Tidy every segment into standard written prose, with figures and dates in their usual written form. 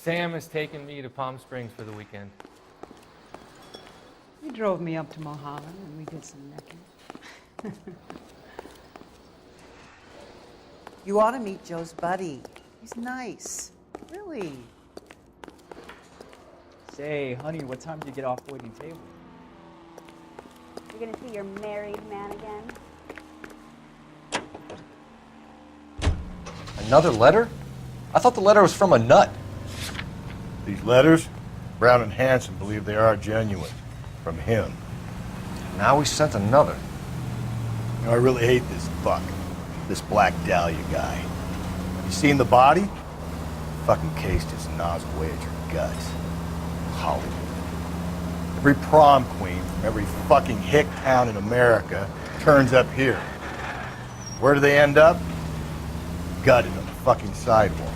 Sam has taken me to Palm Springs for the weekend. He drove me up to Mulholland and we did some necking. You ought to meet Joe's buddy. He's nice. Really. Say, honey, what time do you get off waiting table? You're gonna see your married man again? Another letter? I thought the letter was from a nut. These letters, Brown and Hanson believe they are genuine. From him. Now we sent another. You know, I really hate this fuck. This Black Dahlia guy. Have you seen the body? Fucking case just gnaws away at your guts. Hollywood. Every prom queen from every fucking hick town in America turns up here. Where do they end up? Gutted on the fucking sidewalk.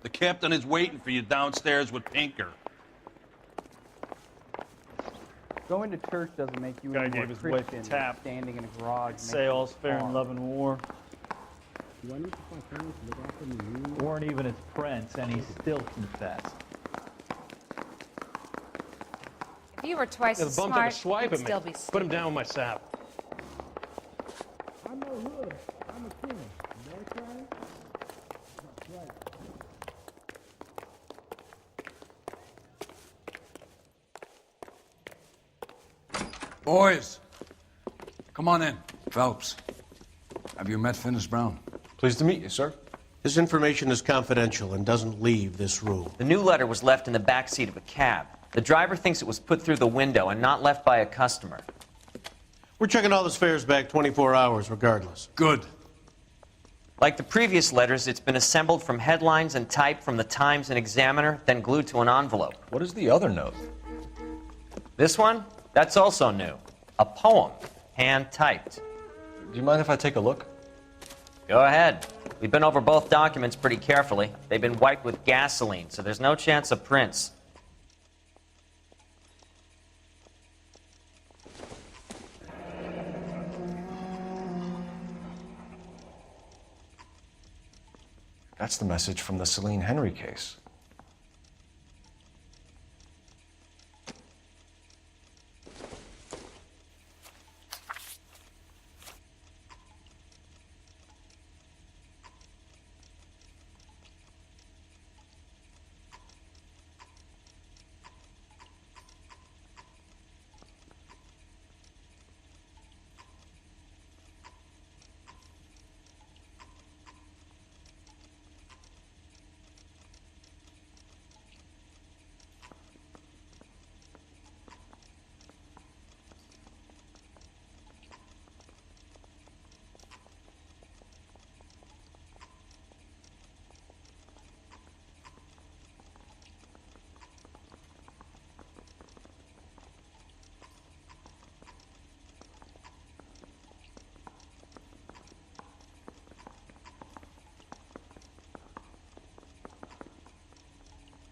The captain is waiting for you downstairs with Pinker. Going to church doesn't make you Guy any more gave his wife a Christian tap. than standing in a garage. Say all's fair in love and war. Weren't even his prince, and he still confessed. If you were twice as smart, you'd still be Put him down with my sap. I'm no hood. I'm a king. You know what I'm saying? That's right. Boys, come on in. Phelps, have you met Finis Brown? Pleased to meet you, sir. This information is confidential and doesn't leave this room. The new letter was left in the back seat of a cab. The driver thinks it was put through the window and not left by a customer. We're checking all the fares back 24 hours regardless. Good. Like the previous letters, it's been assembled from headlines and typed from the Times and Examiner, then glued to an envelope. What is the other note? This one? That's also new. A poem, hand-typed. Do you mind if I take a look? Go ahead. We've been over both documents pretty carefully. They've been wiped with gasoline, so there's no chance of prints. That's the message from the Celine Henry case.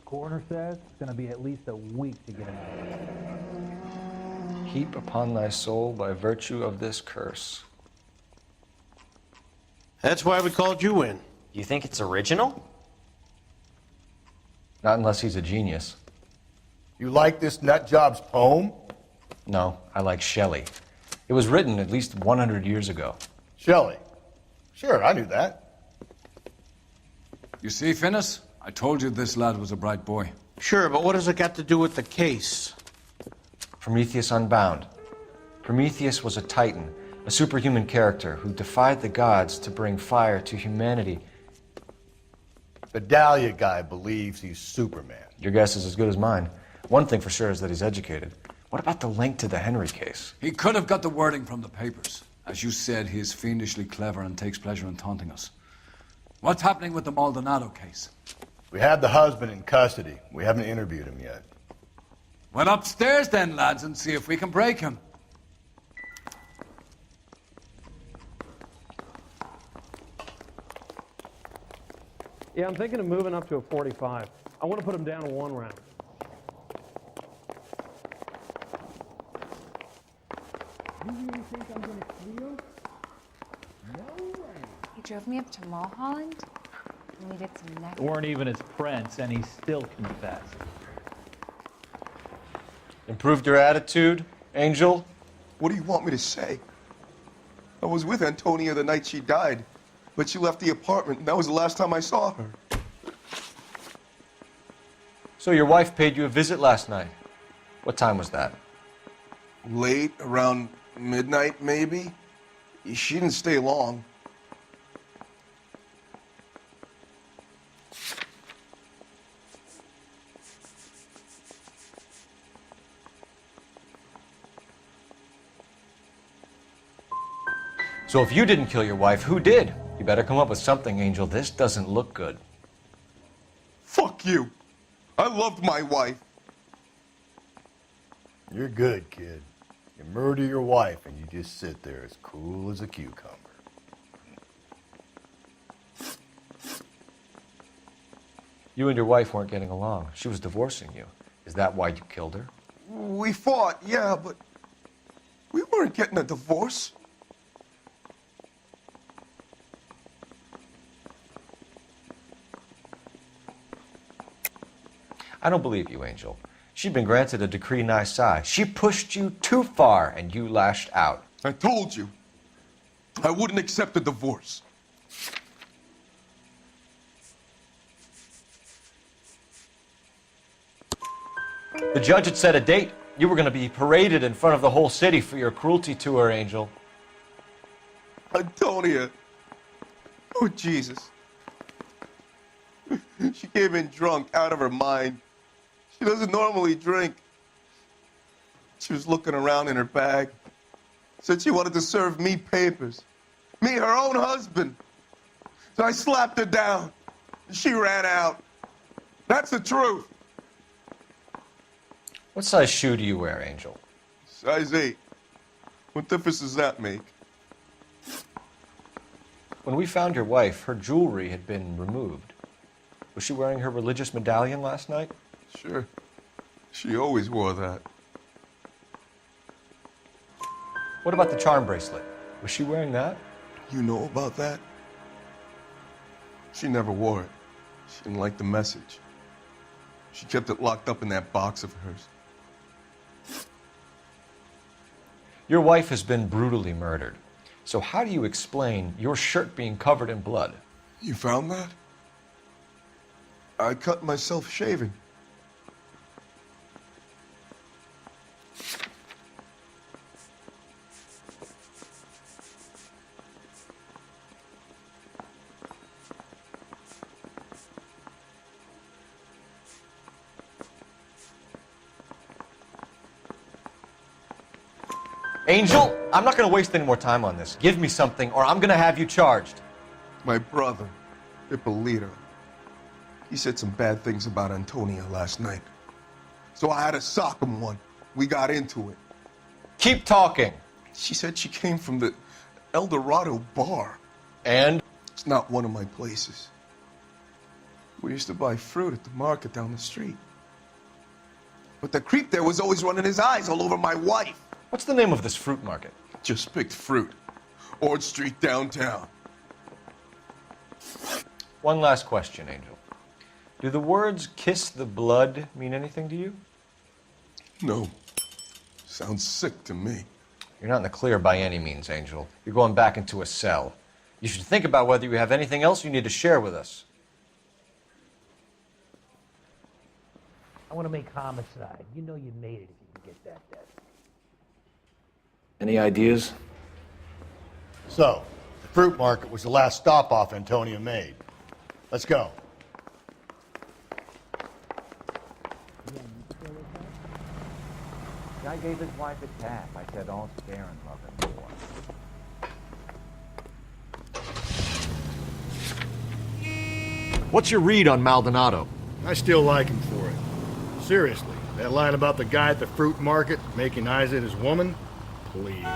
Coroner says it's going to be at least a week to get him out. Heap upon thy soul by virtue of this curse. That's why we called you in. You think it's original? Not unless he's a genius. You like this nutjob's poem? No, I like Shelley. It was written at least 100 years ago. Shelley? Sure, I knew that. You see, Finis? I told you this lad was a bright boy. Sure, but what has it got to do with the case? Prometheus Unbound. Prometheus was a titan, a superhuman character who defied the gods to bring fire to humanity. The Dahlia guy believes he's Superman. Your guess is as good as mine. One thing for sure is that he's educated. What about the link to the Henry case? He could have got the wording from the papers. As you said, he is fiendishly clever and takes pleasure in taunting us. What's happening with the Maldonado case? We have the husband in custody. We haven't interviewed him yet. Well, upstairs then, lads, and see if we can break him. Yeah, I'm thinking of moving up to a 45. I want to put him down to 1 round. You really think I'm gonna squeal? No way. He drove me up to Mulholland, and we did some necking. Weren't even his prints, and he still confessed. Improved your attitude, Angel? What do you want me to say? I was with Antonia the night she died, but she left the apartment, and that was the last time I saw her. So your wife paid you a visit last night. What time was that? Late, around midnight, maybe? She didn't stay long. So if you didn't kill your wife, who did? You better come up with something, Angel. This doesn't look good. Fuck you. I loved my wife. You're good, kid. You murder your wife and you just sit there as cool as a cucumber. You and your wife weren't getting along. She was divorcing you. Is that why you killed her? We fought, yeah, but we weren't getting a divorce. I don't believe you, Angel. She'd been granted a decree nisi. She pushed you too far and you lashed out. I told you. I wouldn't accept a divorce. The judge had set a date. You were going to be paraded in front of the whole city for your cruelty to her, Angel. Antonia. Oh, Jesus. She came in drunk, out of her mind. She doesn't normally drink. She was looking around in her bag. Said she wanted to serve me papers. Me, her own husband. So I slapped her down. She ran out. That's the truth. What size shoe do you wear, Angel? Size 8. What difference does that make? When we found your wife, her jewelry had been removed. Was she wearing her religious medallion last night? Sure. She always wore that. What about the charm bracelet? Was she wearing that? You know about that? She never wore it. She didn't like the message. She kept it locked up in that box of hers. Your wife has been brutally murdered. So how do you explain your shirt being covered in blood? You found that? I cut myself shaving. Angel, I'm not going to waste any more time on this. Give me something or I'm going to have you charged. My brother, Ippolito, he said some bad things about Antonia last night. So I had to sock him one. We got into it. Keep talking. She said she came from the El Dorado bar. And? It's not one of my places. We used to buy fruit at the market down the street. But the creep there was always running his eyes all over my wife. What's the name of this fruit market? Just picked fruit. Ord Street downtown. One last question, Angel. Do the words kiss the blood mean anything to you? No. Sounds sick to me. You're not in the clear by any means, Angel. You're going back into a cell. You should think about whether you have anything else you need to share with us. I want to make homicide. You know you made it if you can get that death. Any ideas? So, the fruit market was the last stop-off Antonia made. Let's go. Guy gave his wife a tap. I said, all spare and love and war. What's your read on Maldonado? I still like him for it. Seriously, that line about the guy at the fruit market making eyes at his woman? Please.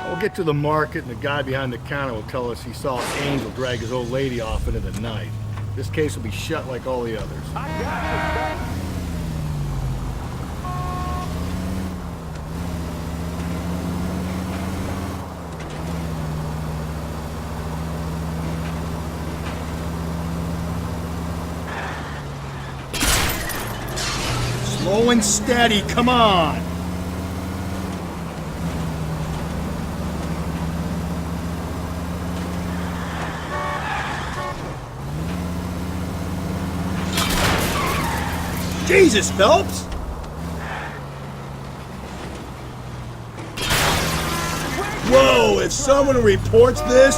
We'll get to the market and the guy behind the counter will tell us he saw Angel drag his old lady off into the night. This case will be shut like all the others. Slow and steady, come on! Jesus, Phelps! Whoa, if someone reports this...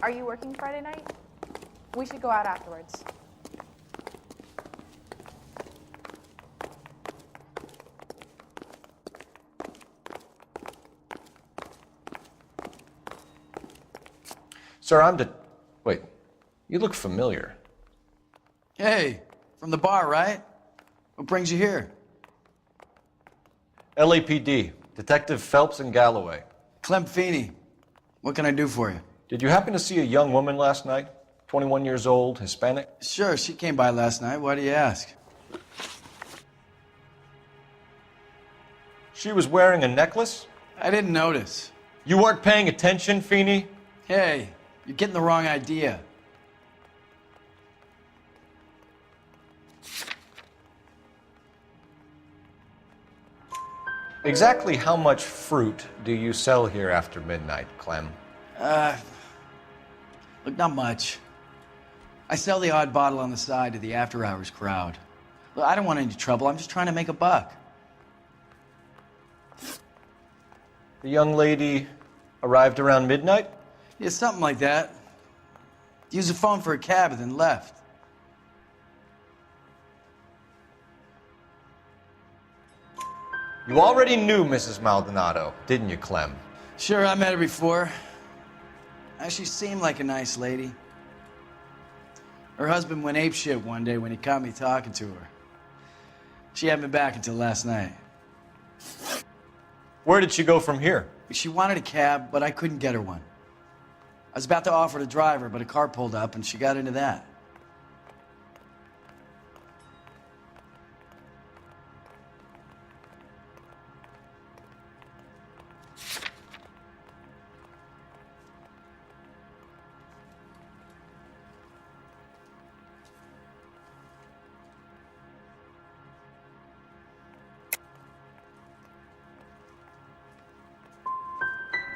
Are you working Friday night? We should go out afterwards. Sir, Wait, you look familiar. Hey, from the bar, right? What brings you here? LAPD, Detective Phelps and Galloway. Clem Feeney. What can I do for you? Did you happen to see a young woman last night? 21 years old, Hispanic? Sure, she came by last night. Why do you ask? She was wearing a necklace? I didn't notice. You weren't paying attention, Feeney? Hey, you're getting the wrong idea. Exactly how much fruit do you sell here after midnight, Clem? Look, not much. I sell the odd bottle on the side to the after-hours crowd. Look, I don't want any trouble. I'm just trying to make a buck. The young lady arrived around midnight? Yeah, something like that. Used the phone for a cab and then left. You already knew Mrs. Maldonado, didn't you, Clem? Sure, I met her before. She seemed like a nice lady. Her husband went apeshit one day when he caught me talking to her. She hadn't been back until last night. Where did she go from here? She wanted a cab, but I couldn't get her one. I was about to offer to drive her, but a car pulled up and she got into that.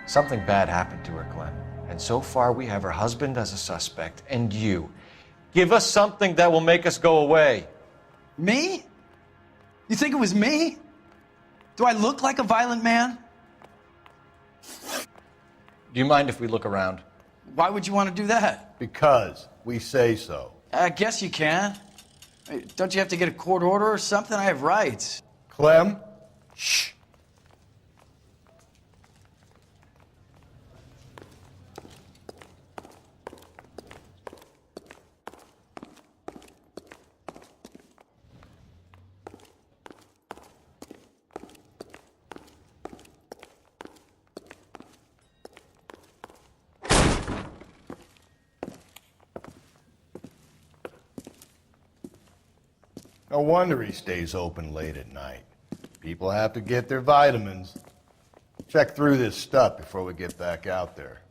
Something bad happened to her, Clem. And so far, we have her husband as a suspect, and you. Give us something that will make us go away. Me? You think it was me? Do I look like a violent man? Do you mind if we look around? Why would you want to do that? Because we say so. I guess you can. Hey, don't you have to get a court order or something? I have rights. Clem? Shh. No wonder he stays open late at night. People have to get their vitamins. Check through this stuff before we get back out there.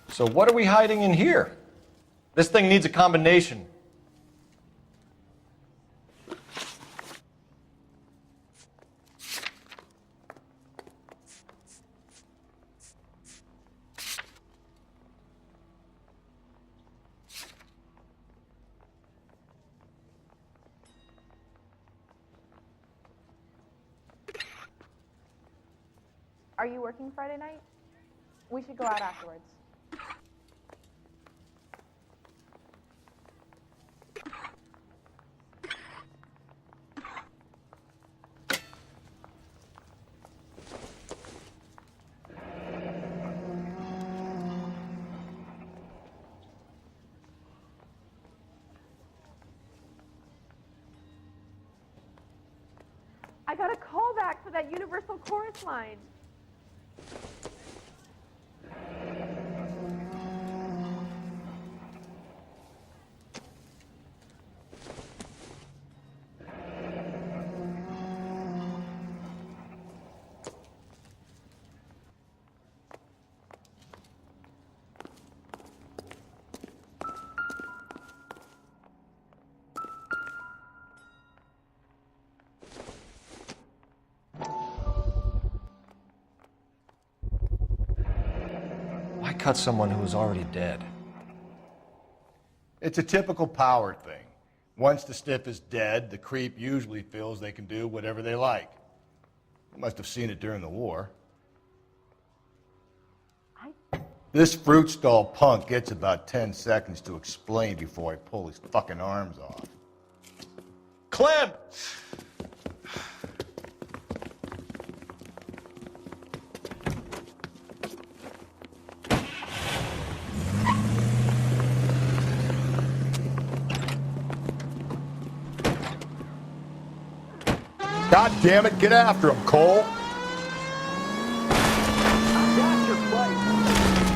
So what are we hiding in here? This thing needs a combination. Are you working Friday night? We should go out afterwards. I got a call back for that Universal Chorus line. Why cut someone who was already dead? It's a typical power thing. Once the stiff is dead, the creep usually feels they can do whatever they like. You must have seen it during the war. This fruit stall punk gets about 10 seconds to explain before I pull his fucking arms off. Clem! God damn it, get after him, Cole.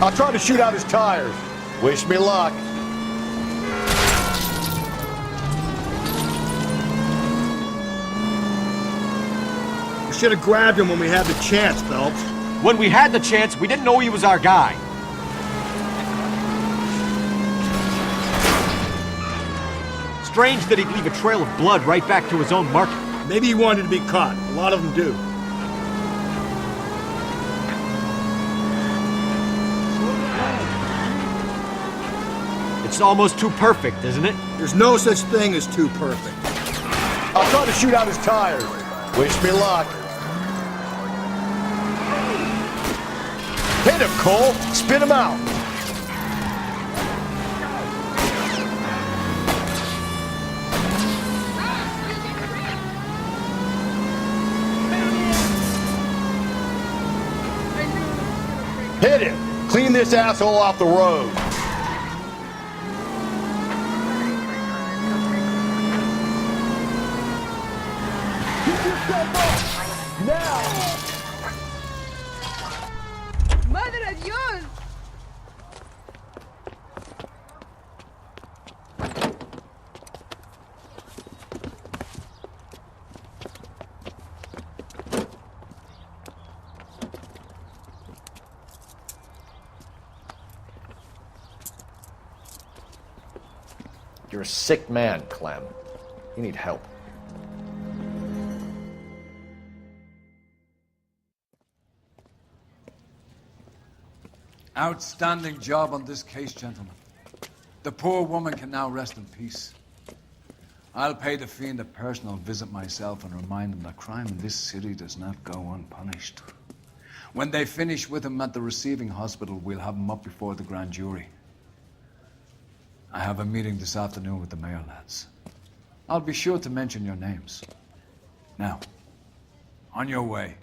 I'll try to shoot out his tires. Wish me luck. We should have grabbed him when we had the chance, Phelps. When we had the chance, we didn't know he was our guy. Strange that he'd leave a trail of blood right back to his own market. Maybe he wanted to be caught. A lot of them do. It's almost too perfect, isn't it? There's no such thing as too perfect. I'll try to shoot out his tires. Wish me luck. Hit him, Cole. Spin him out. Hit him! Clean this asshole off the road! Keep yourself up! Now! Madre Dios! You're a sick man, Clem. You need help. Outstanding job on this case, gentlemen. The poor woman can now rest in peace. I'll pay the fiend a personal visit myself and remind him that crime in this city does not go unpunished. When they finish with him at the receiving hospital, we'll have him up before the grand jury. I have a meeting this afternoon with the mayor lads. I'll be sure to mention your names. Now, on your way.